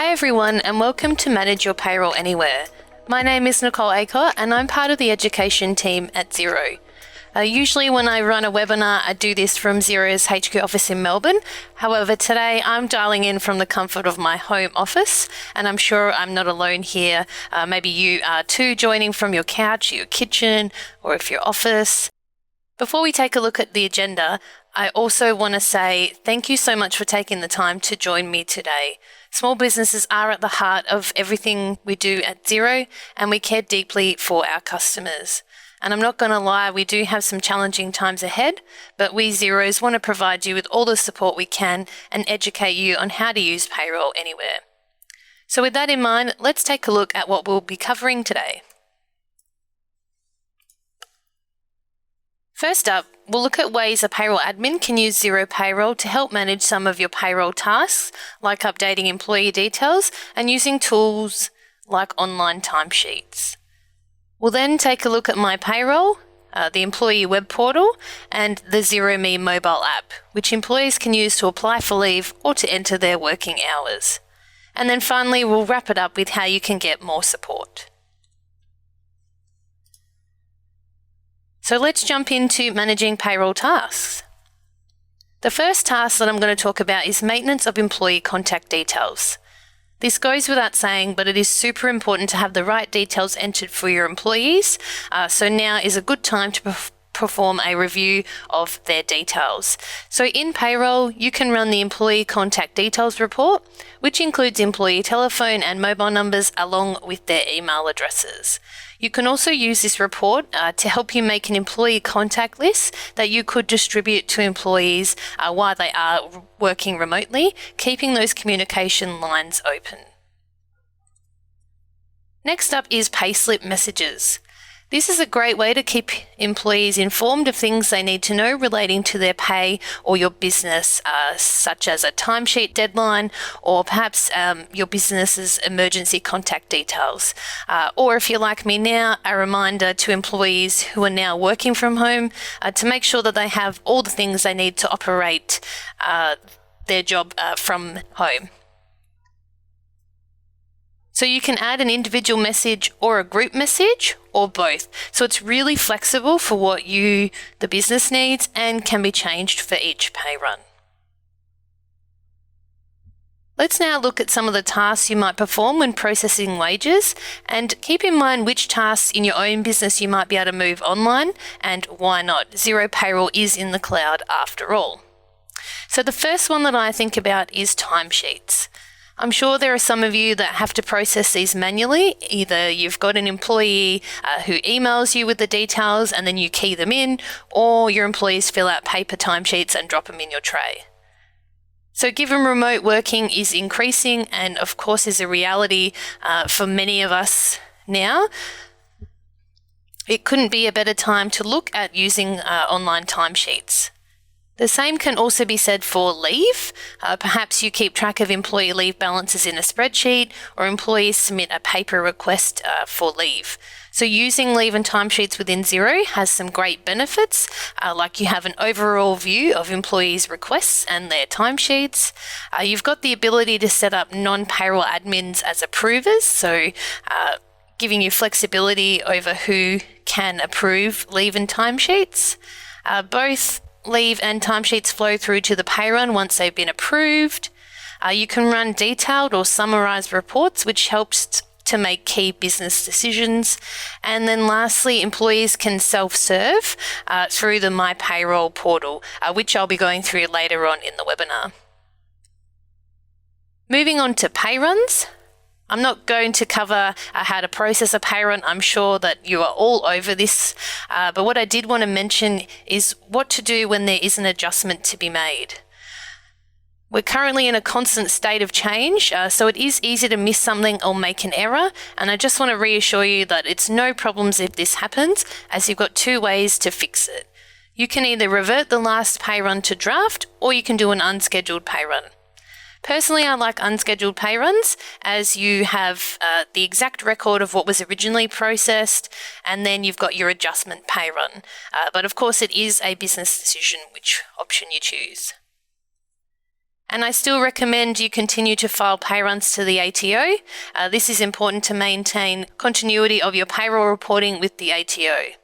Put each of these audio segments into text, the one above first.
Hi everyone and welcome to Manage Your Payroll Anywhere. My name is Nicole Acott and I'm part of the education team at Xero. Usually when I run a webinar, I do this from Xero's HQ office in Melbourne. However, today I'm dialing in from the comfort of my home office, and I'm sure I'm not alone here. Maybe you are too, joining from your couch, your kitchen, or if your office. Before we take a look at the agenda, I also want to say thank you so much for taking the time to join me today. Small businesses are at the heart of everything we do at Xero, and we care deeply for our customers. And I'm not going to lie, we do have some challenging times ahead, but we Xeros want to provide you with all the support we can and educate you on how to use payroll anywhere. So with that in mind, let's take a look at what we'll be covering today. First up, we'll look at ways a payroll admin can use Xero Payroll to help manage some of your payroll tasks, like updating employee details and using tools like online timesheets. We'll then take a look at My Payroll, the employee web portal, and the XeroMe mobile app, which employees can use to apply for leave or to enter their working hours. And then finally, we'll wrap it up with how you can get more support. So let's jump into managing payroll tasks. The first task that I'm going to talk about is maintenance of employee contact details. This goes without saying, but it is super important to have the right details entered for your employees. So now is a good time to perform a review of their details. So in payroll, you can run the employee contact details report, which includes employee telephone and mobile numbers along with their email addresses. You can also use this report to help you make an employee contact list that you could distribute to employees while they are working remotely, keeping those communication lines open. Next up is Payslip messages. This is a great way to keep employees informed of things they need to know relating to their pay or your business, such as a timesheet deadline or perhaps your business's emergency contact details. Or if you're like me now, a reminder to employees who are now working from home to make sure that they have all the things they need to operate their job from home. So you can add an individual message or a group message or both. So it's really flexible for what the business needs, and can be changed for each pay run. Let's now look at some of the tasks you might perform when processing wages, and keep in mind which tasks in your own business you might be able to move online and why not. Xero Payroll is in the cloud after all. So the first one that I think about is timesheets. I'm sure there are some of you that have to process these manually. Either you've got an employee who emails you with the details and then you key them in, or your employees fill out paper timesheets and drop them in your tray. So given remote working is increasing and of course is a reality for many of us now, it couldn't be a better time to look at using online timesheets. The same can also be said for leave. Perhaps you keep track of employee leave balances in a spreadsheet, or employees submit a paper request for leave. So using leave and timesheets within Xero has some great benefits, like you have an overall view of employees' requests and their timesheets. You've got the ability to set up non-payroll admins as approvers, so giving you flexibility over who can approve leave and timesheets. Both leave and timesheets flow through to the pay run once they've been approved. You can run detailed or summarized reports, which helps to make key business decisions. And then lastly, employees can self-serve through the My Payroll portal, which I'll be going through later on in the webinar. Moving on to pay runs. I'm not going to cover how to process a pay run. I'm sure that you are all over this. But what I did want to mention is what to do when there is an adjustment to be made. We're currently in a constant state of change, so it is easy to miss something or make an error. And I just want to reassure you that it's no problems if this happens, as you've got two ways to fix it. You can either revert the last pay run to draft, or you can do an unscheduled pay run. Personally, I like unscheduled pay runs, as you have the exact record of what was originally processed, and then you've got your adjustment pay run. But of course, it is a business decision which option you choose. And I still recommend you continue to file pay runs to the ATO. This is important to maintain continuity of your payroll reporting with the ATO.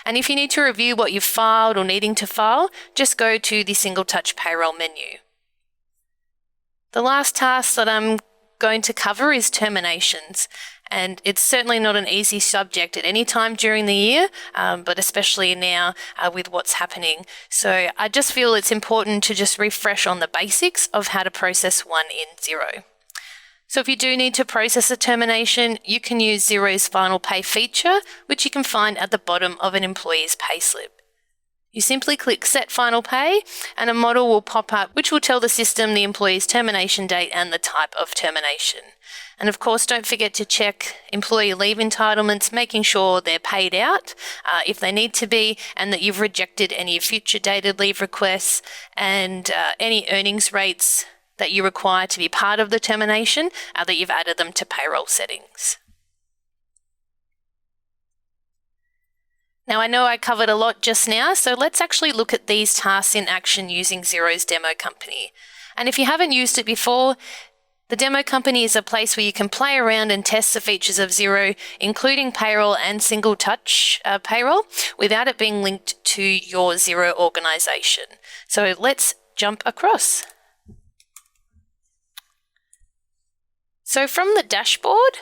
And if you need to review what you've filed or needing to file, just go to the Single Touch Payroll menu. The last task that I'm going to cover is terminations. And it's certainly not an easy subject at any time during the year, but especially now with what's happening. So I just feel it's important to just refresh on the basics of how to process one in Xero. So if you do need to process a termination, you can use Xero's Final Pay feature, which you can find at the bottom of an employee's payslip. You simply click Set Final Pay and a model will pop up which will tell the system the employee's termination date and the type of termination. And of course, don't forget to check employee leave entitlements, making sure they're paid out if they need to be, and that you've rejected any future dated leave requests and any earnings rates that you require to be part of the termination, that you've added them to payroll settings. Now, I know I covered a lot just now, so let's actually look at these tasks in action using Xero's Demo Company. And if you haven't used it before, the Demo Company is a place where you can play around and test the features of Xero, including payroll and single touch payroll, without it being linked to your Xero organization. So let's jump across. So from the dashboard,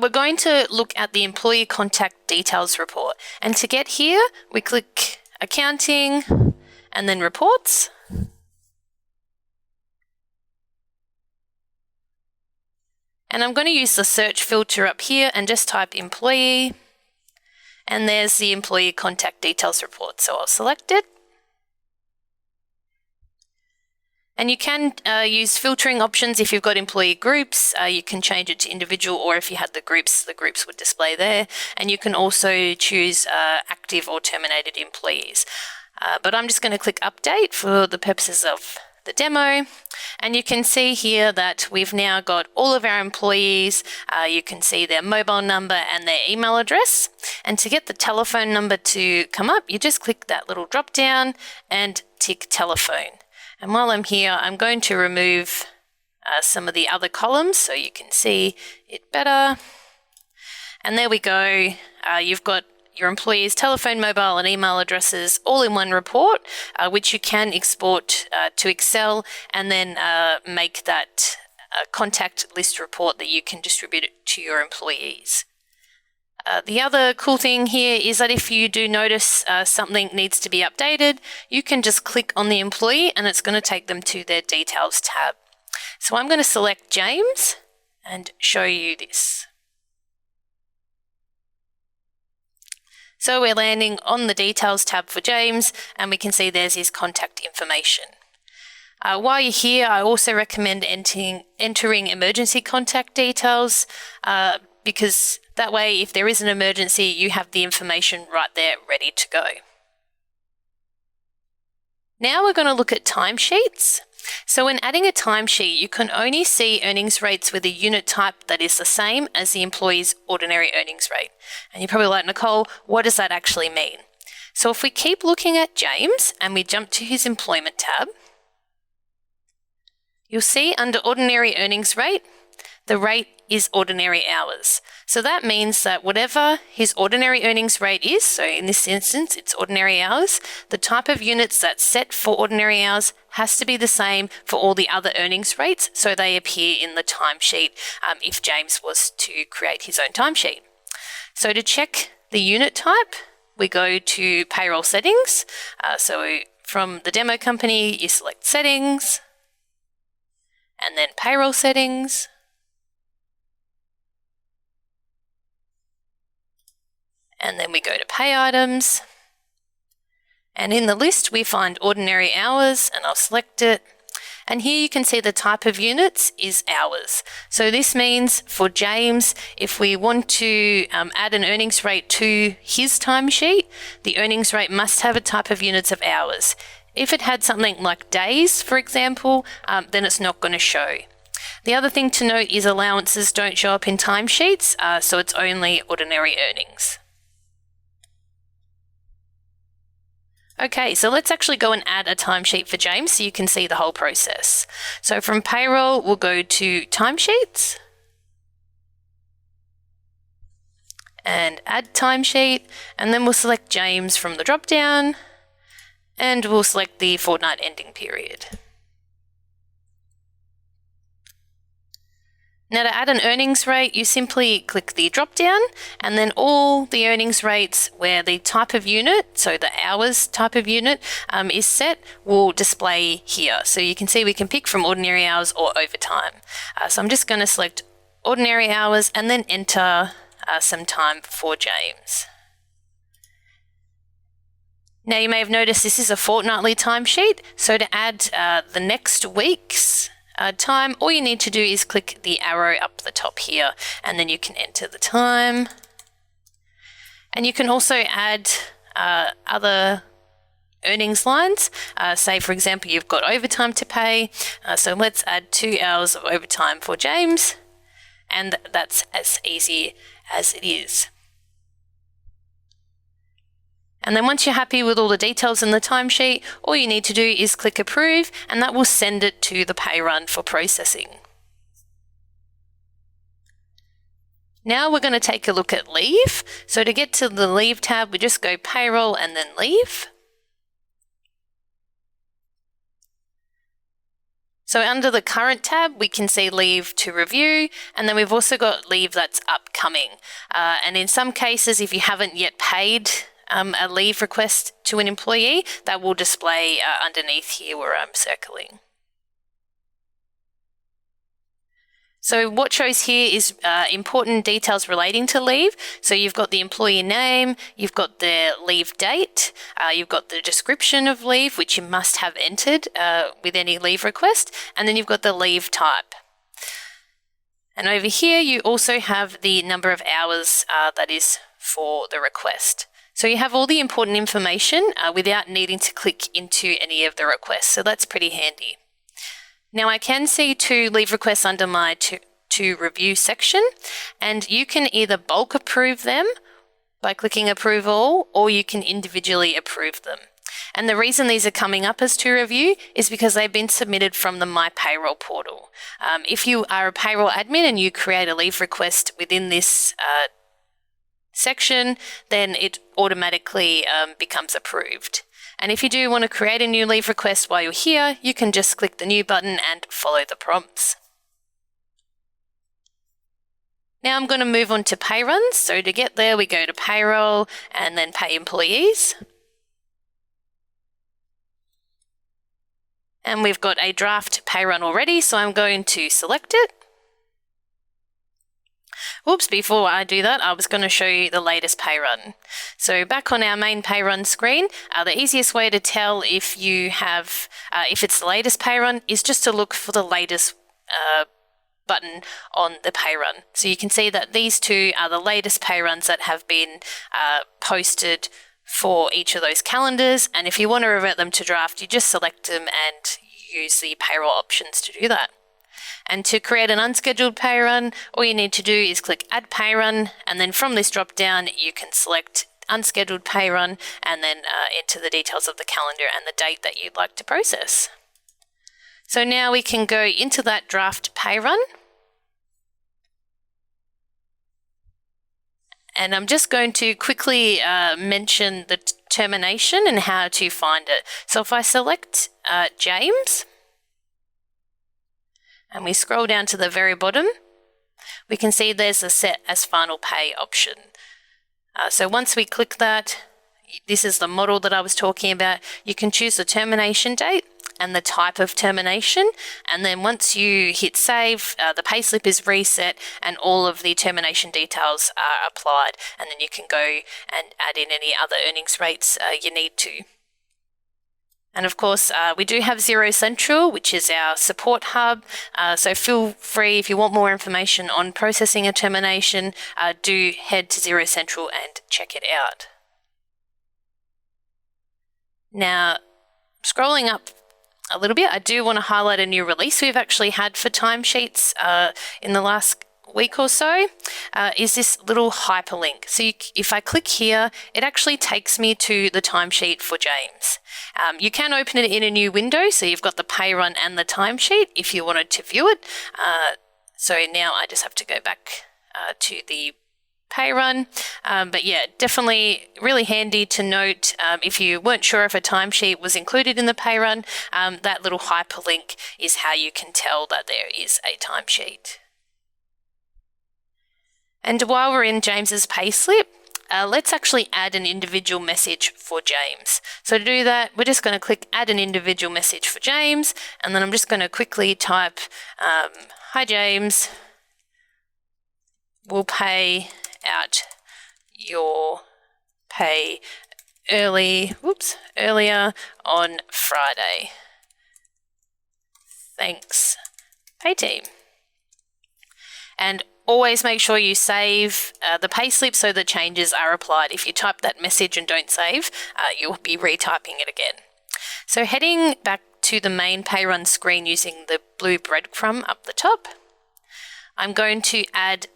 we're going to look at the Employee Contact Details report. And to get here, we click Accounting and then Reports. And I'm going to use the search filter up here and just type Employee. And there's the Employee Contact Details report. So I'll select it. And you can use filtering options if you've got employee groups. You can change it to individual, or if you had the groups would display there. And you can also choose active or terminated employees. But I'm just going to click Update for the purposes of the demo. And you can see here that we've now got all of our employees. You can see their mobile number and their email address. And to get the telephone number to come up, you just click that little drop down and tick telephone. And while I'm here, I'm going to remove some of the other columns so you can see it better. And there we go. You've got your employees' telephone, mobile and email addresses all in one report, which you can export to Excel and then make that contact list report that you can distribute it to your employees. The other cool thing here is that if you do notice something needs to be updated, you can just click on the employee and it's going to take them to their Details tab. So I'm going to select James and show you this. So we're landing on the Details tab for James and we can see there's his contact information. While you're here, I also recommend entering emergency contact details because that way, if there is an emergency, you have the information right there ready to go. Now we're going to look at timesheets. So when adding a timesheet, you can only see earnings rates with a unit type that is the same as the employee's ordinary earnings rate. And you're probably like, Nicole, what does that actually mean? So if we keep looking at James and we jump to his employment tab, you'll see under ordinary earnings rate, the rate is ordinary hours. So that means that whatever his ordinary earnings rate is, so in this instance, it's ordinary hours, the type of units that's set for ordinary hours has to be the same for all the other earnings rates, so they appear in the timesheet if James was to create his own timesheet. So to check the unit type, we go to Payroll Settings. So from the Demo Company, you select Settings, and then Payroll Settings. And then we go to Pay Items. And in the list, we find Ordinary Hours, and I'll select it. And here you can see the type of units is hours. So this means for James, if we want to add an earnings rate to his timesheet, the earnings rate must have a type of units of hours. If it had something like days, for example, then it's not going to show. The other thing to note is allowances don't show up in timesheets, so it's only ordinary earnings. Okay, so let's actually go and add a timesheet for James so you can see the whole process. So from payroll, we'll go to timesheets and add timesheet, and then we'll select James from the drop-down and we'll select the fortnight ending period. Now to add an earnings rate, you simply click the drop down and then all the earnings rates where the type of unit, so the hours type of unit is set, will display here. So you can see we can pick from ordinary hours or overtime. So I'm just going to select ordinary hours and then enter some time for James. Now you may have noticed this is a fortnightly timesheet, so to add the next week's time, all you need to do is click the arrow up the top here and then you can enter the time. And you can also add other earnings lines. Say for example you've got overtime to pay, so let's add 2 hours of overtime for James, and that's as easy as it is. And then once you're happy with all the details in the timesheet, all you need to do is click approve and that will send it to the pay run for processing. Now we're going to take a look at leave. So to get to the leave tab, we just go payroll and then leave. So under the current tab, we can see leave to review, and then we've also got leave that's upcoming. And in some cases, if you haven't yet paid a leave request to an employee, that will display underneath here where I'm circling. So what shows here is important details relating to leave. So you've got the employee name, you've got their leave date, you've got the description of leave, which you must have entered with any leave request, and then you've got the leave type. And over here, you also have the number of hours that is for the request. So you have all the important information without needing to click into any of the requests. So that's pretty handy. Now I can see 2 leave requests under my to review section, and you can either bulk approve them by clicking approve all, or you can individually approve them. And the reason these are coming up as to review is because they've been submitted from the My Payroll portal. If you are a payroll admin and you create a leave request within this section, then it automatically becomes approved. And if you do want to create a new leave request while you're here, you can just click the new button and follow the prompts. Now I'm going to move on to pay runs. So to get there, we go to payroll and then pay employees. And we've got a draft pay run already, so I'm going to select it. Oops, before I do that, I was going to show you the latest pay run. So back on our main pay run screen, the easiest way to tell if you have, if it's the latest pay run is just to look for the latest button on the pay run. So you can see that these 2 are the latest pay runs that have been posted for each of those calendars. And if you want to revert them to draft, you just select them and use the payroll options to do that. And to create an unscheduled pay run, all you need to do is click Add Pay Run, and then from this drop down, you can select Unscheduled Pay Run and then enter the details of the calendar and the date that you'd like to process. So now we can go into that draft pay run. And I'm just going to quickly mention the termination and how to find it. So if I select James, and we scroll down to the very bottom, we can see there's a set as final pay option. So once we click that, this is the model that I was talking about. You can choose the termination date and the type of termination, and then once you hit save, the payslip is reset and all of the termination details are applied, and then you can go and add in any other earnings rates you need to. And of course, we do have Xero Central, which is our support hub. So feel free, if you want more information on processing a termination, do head to Xero Central and check it out. Now, scrolling up a little bit, I do want to highlight a new release we've actually had for timesheets in the last week or so is this little hyperlink. So if I click here, it actually takes me to the timesheet for James. You can open it in a new window, so you've got the pay run and the timesheet if you wanted to view it. So now I just have to go back to the pay run. But yeah, definitely really handy to note if you weren't sure if a timesheet was included in the pay run, that little hyperlink is how you can tell that there is a timesheet. And while we're in James's payslip, let's actually add an individual message for James. So to do that, we're just going to click add an individual message for James, and then I'm just going to quickly type, hi James, we'll pay out your pay earlier on Friday. Thanks, pay team. And always make sure you save the payslip so the changes are applied. If you type that message and don't save, you'll be retyping it again. So heading back to the main pay run screen using the blue breadcrumb up the top, I'm going to add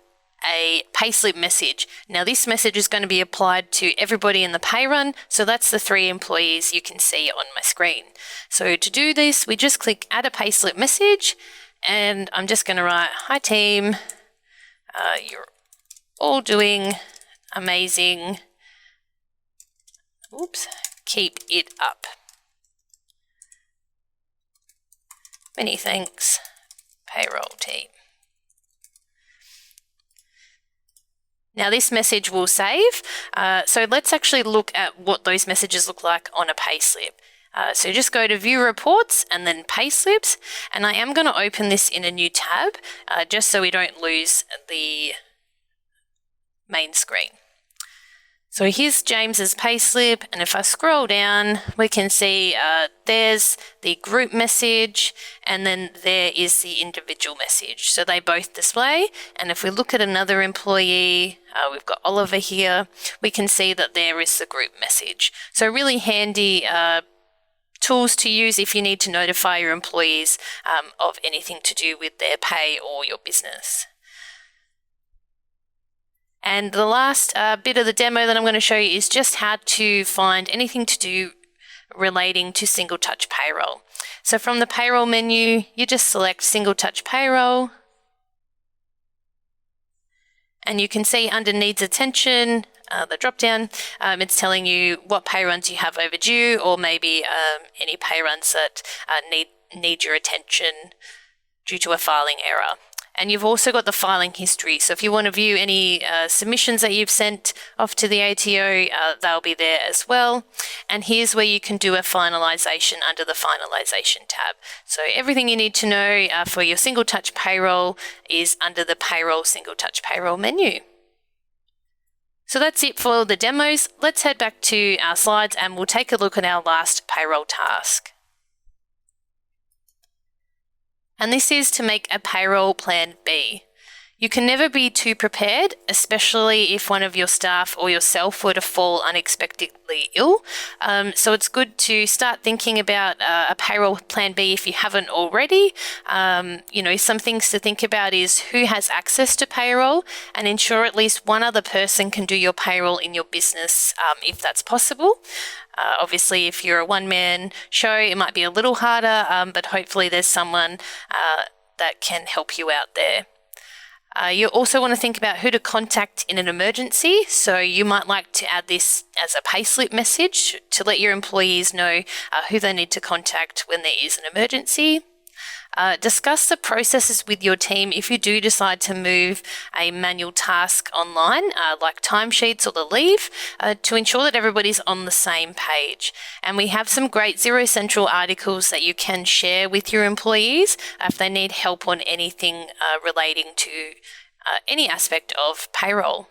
a payslip message. Now this message is going to be applied to everybody in the pay run, so that's the 3 employees you can see on my screen. So to do this, we just click add a payslip message, and I'm just going to write, hi team, you're all doing amazing. Oops, keep it up. Many thanks, payroll team. Now this message will save, so let's actually look at what those messages look like on a payslip. So just go to View Reports and then Payslips, and I am going to open this in a new tab just so we don't lose the main screen. So here's James's payslip, and if I scroll down, we can see there's the group message, and then there is the individual message. So they both display, and if we look at another employee, we've got Oliver here, we can see that there is the group message. So really handy tools to use if you need to notify your employees of anything to do with their pay or your business. And the last bit of the demo that I'm going to show you is just how to find anything to do relating to single touch payroll. So from the payroll menu, you just select single touch payroll, and you can see under needs attention, the drop down, it's telling you what pay runs you have overdue, or maybe any pay runs that need your attention due to a filing error. And you've also got the filing history. So if you want to view any submissions that you've sent off to the ATO, they'll be there as well. And here's where you can do a finalization under the finalization tab. So everything you need to know for your single touch payroll is under the payroll single touch payroll menu. So that's it for the demos. Let's head back to our slides and we'll take a look at our last payroll task. And this is to make a payroll plan B. You can never be too prepared, especially if one of your staff or yourself were to fall unexpectedly ill. So it's good to start thinking about a payroll plan B if you haven't already. Some things to think about is who has access to payroll, and ensure at least one other person can do your payroll in your business if that's possible. Obviously, if you're a one-man show, it might be a little harder, but hopefully there's someone that can help you out there. You also want to think about who to contact in an emergency. So you might like to add this as a payslip message to let your employees know who they need to contact when there is an emergency. Discuss the processes with your team if you do decide to move a manual task online, like timesheets or the leave, to ensure that everybody's on the same page. And we have some great Xero Central articles that you can share with your employees if they need help on anything relating to any aspect of payroll.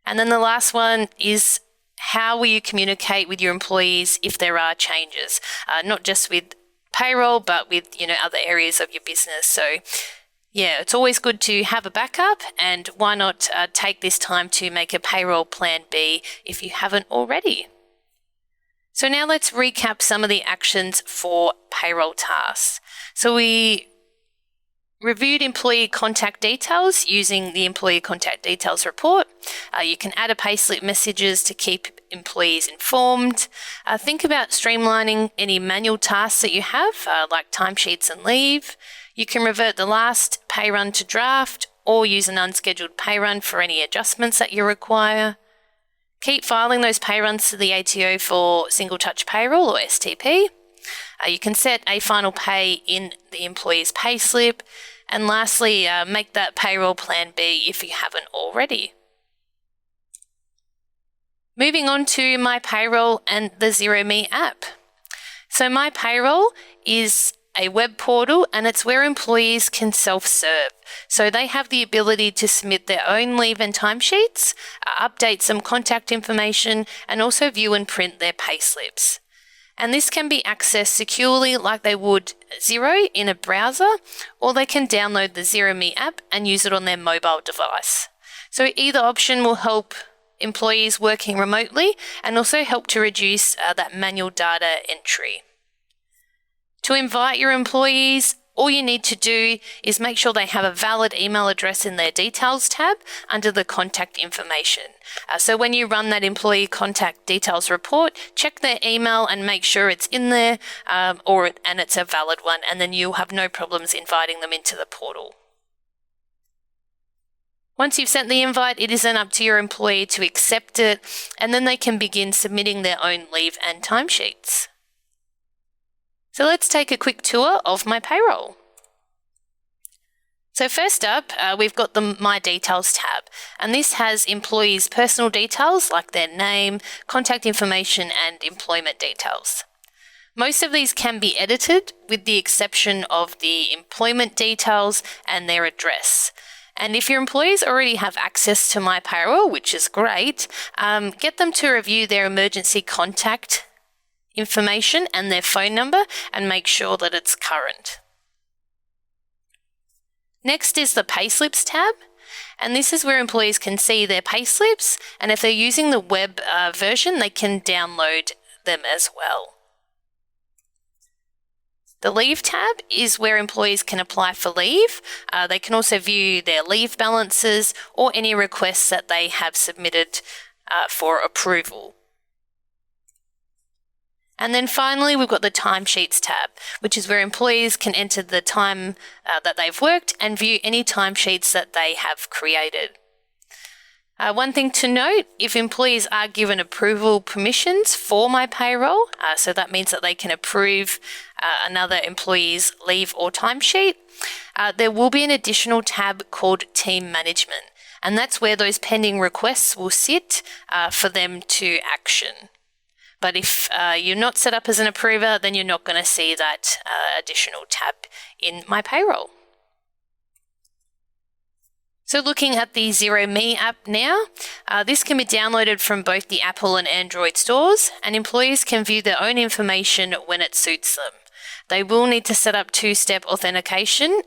And then the last one is, how will you communicate with your employees if there are changes, not just with payroll, but with other areas of your business. So yeah, it's always good to have a backup, and why not take this time to make a payroll plan B if you haven't already. So now let's recap some of the actions for payroll tasks. So we reviewed employee contact details using the employee contact details report. You can add a payslip messages to keep employees informed. Think about streamlining any manual tasks that you have, like timesheets and leave. You can revert the last pay run to draft or use an unscheduled pay run for any adjustments that you require. Keep filing those pay runs to the ATO for single touch payroll or STP. You can set a final pay in the employee's payslip. And lastly, make that Payroll Plan B if you haven't already. Moving on to My Payroll and the Xero Me app. So My Payroll is a web portal and it's where employees can self-serve. So they have the ability to submit their own leave and timesheets, update some contact information, and also view and print their payslips. And this can be accessed securely like they would Xero in a browser, or they can download the Xero Me app and use it on their mobile device. So either option will help employees working remotely and also help to reduce that manual data entry. To invite your employees, all you need to do is make sure they have a valid email address in their details tab under the contact information. So when you run that employee contact details report, check their email and make sure it's in there and it's a valid one, and then you'll have no problems inviting them into the portal. Once you've sent the invite, it is then up to your employee to accept it, and then they can begin submitting their own leave and timesheets. So let's take a quick tour of My Payroll. So first up, we've got the My Details tab, and this has employees' personal details like their name, contact information, and employment details. Most of these can be edited with the exception of the employment details and their address. And if your employees already have access to My Payroll, which is great, get them to review their emergency contact information and their phone number and make sure that it's current. Next is the Payslips tab, and this is where employees can see their payslips, and if they're using the web version, they can download them as well. The Leave tab is where employees can apply for leave. They can also view their leave balances or any requests that they have submitted for approval. And then finally, we've got the Timesheets tab, which is where employees can enter the time that they've worked and view any timesheets that they have created. One thing to note, if employees are given approval permissions for My Payroll, so that means that they can approve another employee's leave or timesheet, there will be an additional tab called Team Management, and that's where those pending requests will sit for them to action. But if you're not set up as an approver, then you're not going to see that additional tab in My Payroll. So looking at the Xero Me app now, this can be downloaded from both the Apple and Android stores, and employees can view their own information when it suits them. They will need to set up two-step authentication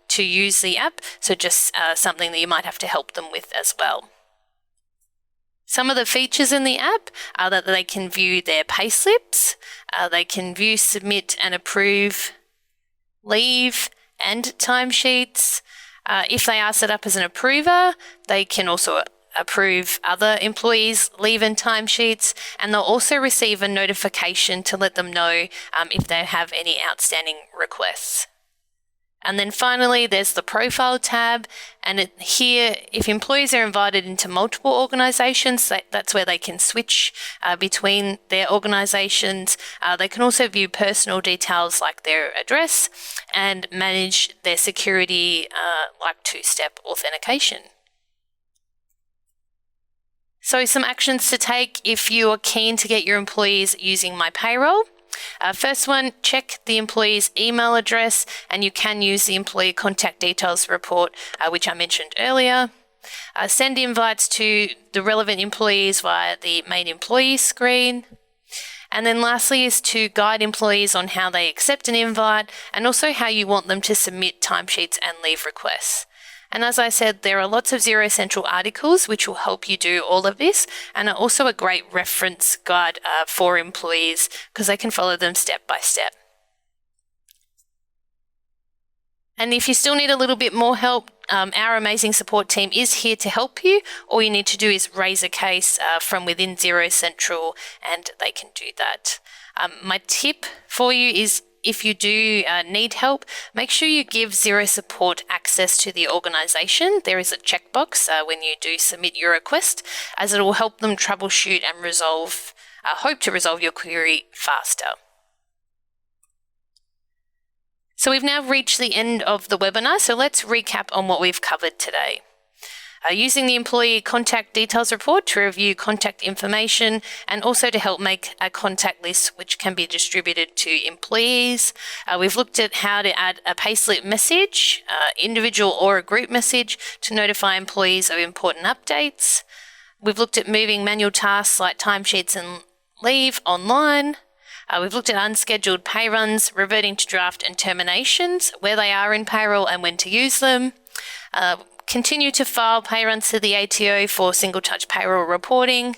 to use the app, so just something that you might have to help them with as well. Some of the features in the app are that they can view their payslips, they can view, submit and approve leave and timesheets. If they are set up as an approver, they can also approve other employees' leave and timesheets, and they'll also receive a notification to let them know if they have any outstanding requests. And then finally, there's the Profile tab, and here, if employees are invited into multiple organisations, that's where they can switch between their organisations. They can also view personal details like their address and manage their security like two-step authentication. So some actions to take if you are keen to get your employees using My Payroll. First one, check the employee's email address, and you can use the employee contact details report, which I mentioned earlier. Send invites to the relevant employees via the main employee screen. And then lastly is to guide employees on how they accept an invite and also how you want them to submit timesheets and leave requests. And as I said, there are lots of Xero Central articles which will help you do all of this, and are also a great reference guide for employees because they can follow them step by step. And if you still need a little bit more help, our amazing support team is here to help you. All you need to do is raise a case from within Xero Central, and they can do that. My tip for you is, if you do need help, make sure you give Xero Support access to the organisation. There is a checkbox when you do submit your request, as it will help them troubleshoot and hope to resolve your query faster. So we've now reached the end of the webinar, so let's recap on what we've covered today. Using the Employee Contact Details Report to review contact information and also to help make a contact list which can be distributed to employees. We've looked at how to add a Payslip message, individual or a group message, to notify employees of important updates. We've looked at moving manual tasks like timesheets and leave online. We've looked at unscheduled pay runs, reverting to draft and terminations, where they are in payroll and when to use them. Continue to file pay runs to the ATO for single touch payroll reporting.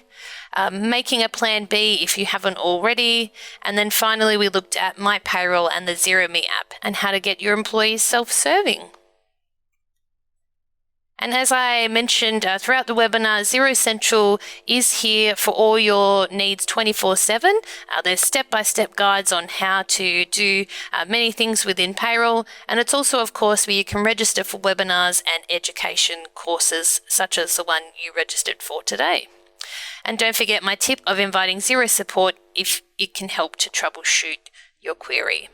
Making a Plan B if you haven't already. And then finally, we looked at My Payroll and the Xero Me app and how to get your employees self-serving. And as I mentioned throughout the webinar, Xero Central is here for all your needs 24/7. There's step-by-step guides on how to do many things within payroll. And it's also, of course, where you can register for webinars and education courses, such as the one you registered for today. And don't forget my tip of inviting Xero Support if it can help to troubleshoot your query.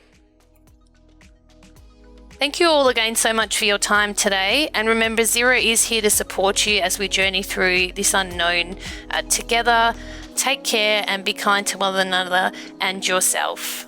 Thank you all again so much for your time today. And remember, Xero is here to support you as we journey through this unknown together. Take care and be kind to one another and yourself.